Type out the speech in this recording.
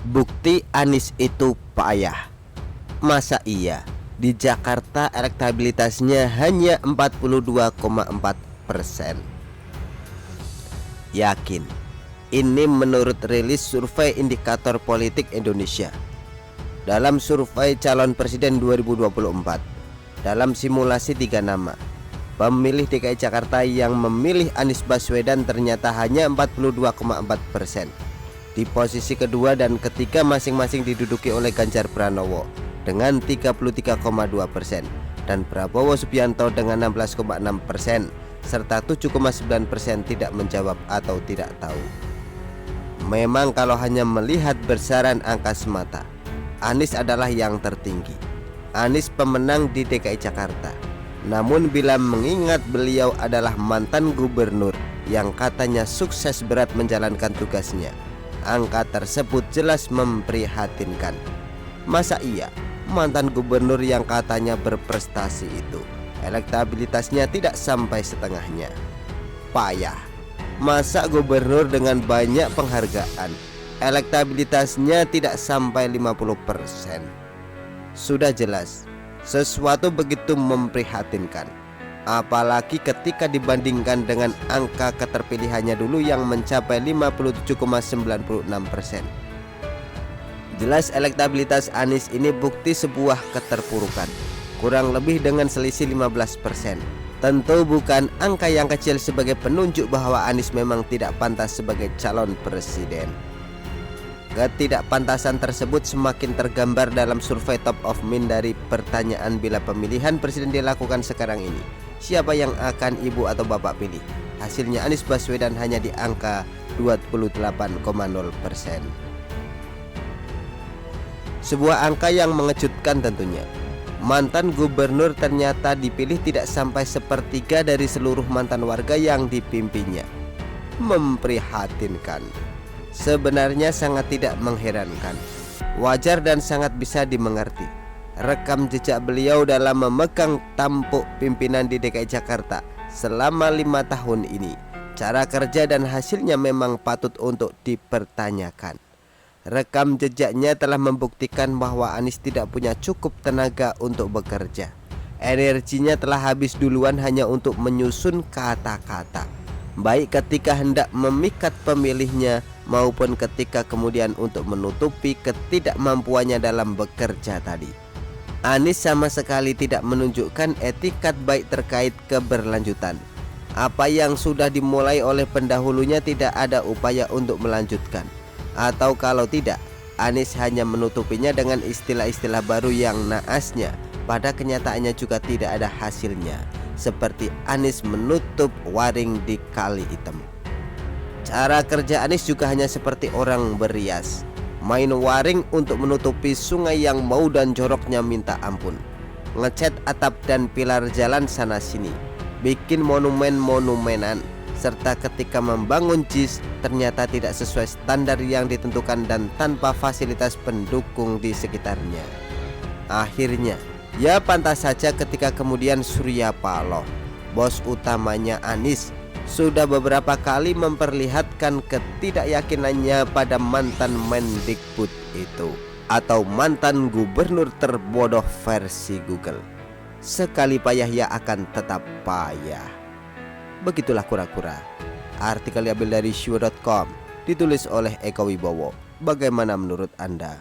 Bukti Anies itu payah. Masa iya? Di Jakarta elektabilitasnya hanya 42,4%. Yakin? Ini menurut rilis survei Indikator Politik Indonesia. Dalam survei calon presiden 2024, dalam simulasi 3 nama, pemilih DKI Jakarta yang memilih Anies Baswedan ternyata hanya 42,4%. Di posisi kedua dan ketiga masing-masing diduduki oleh Ganjar Pranowo dengan 33,2% dan Prabowo Subianto dengan 16,6%, serta 7,9% tidak menjawab atau tidak tahu. Memang kalau hanya melihat besaran angka semata, Anies adalah yang tertinggi. Anies pemenang di DKI Jakarta. Namun bila mengingat beliau adalah mantan gubernur yang katanya sukses berat menjalankan tugasnya, angka tersebut jelas memprihatinkan. Masa iya mantan gubernur yang katanya berprestasi itu elektabilitasnya tidak sampai setengahnya? Payah. Masa gubernur dengan banyak penghargaan elektabilitasnya tidak sampai 50%? Sudah jelas sesuatu begitu memprihatinkan. Apalagi ketika dibandingkan dengan angka keterpilihannya dulu yang mencapai 57,96%. Jelas elektabilitas Anies ini bukti sebuah keterpurukan, kurang lebih dengan selisih 15%. Tentu bukan angka yang kecil sebagai penunjuk bahwa Anies memang tidak pantas sebagai calon presiden. Ketidakpantasan tersebut semakin tergambar dalam survei Top of Mind dari pertanyaan bila pemilihan presiden dilakukan sekarang ini, siapa yang akan ibu atau bapak pilih? Hasilnya Anies Baswedan hanya di angka 28,0%. Sebuah angka yang mengejutkan tentunya. Mantan gubernur ternyata dipilih tidak sampai sepertiga dari seluruh mantan warga yang dipimpinnya. Memprihatinkan. Sebenarnya sangat tidak mengherankan. Wajar dan sangat bisa dimengerti. Rekam jejak beliau dalam memegang tampuk pimpinan di DKI Jakarta selama 5 tahun ini, cara kerja dan hasilnya memang patut untuk dipertanyakan. Rekam jejaknya telah membuktikan bahwa Anies tidak punya cukup tenaga untuk bekerja. Energinya telah habis duluan hanya untuk menyusun kata-kata, baik ketika hendak memikat pemilihnya maupun ketika kemudian untuk menutupi ketidakmampuannya dalam bekerja tadi. Anies sama sekali tidak menunjukkan etikat baik terkait keberlanjutan. Apa yang sudah dimulai oleh pendahulunya tidak ada upaya untuk melanjutkan. Atau kalau tidak, Anies hanya menutupinya dengan istilah-istilah baru yang naasnya pada kenyataannya juga tidak ada hasilnya. Seperti Anies menutup waring di Kali Hitam. Cara kerja Anies juga hanya seperti orang berias, main waring untuk menutupi sungai yang bau dan joroknya minta ampun. Ngecat atap dan pilar jalan sana sini, bikin monumen-monumenan, serta ketika membangun JIS ternyata tidak sesuai standar yang ditentukan dan tanpa fasilitas pendukung di sekitarnya. Akhirnya, ya pantas saja ketika kemudian Surya Paloh, bos utamanya Anies, sudah beberapa kali memperlihatkan ketidakyakinannya pada mantan Mendikbud itu, atau mantan gubernur terbodoh versi Google. Sekali payah ia akan tetap payah. Begitulah kura-kura. Artikel diambil dari Shio.com, ditulis oleh Eko Wibowo. Bagaimana menurut Anda?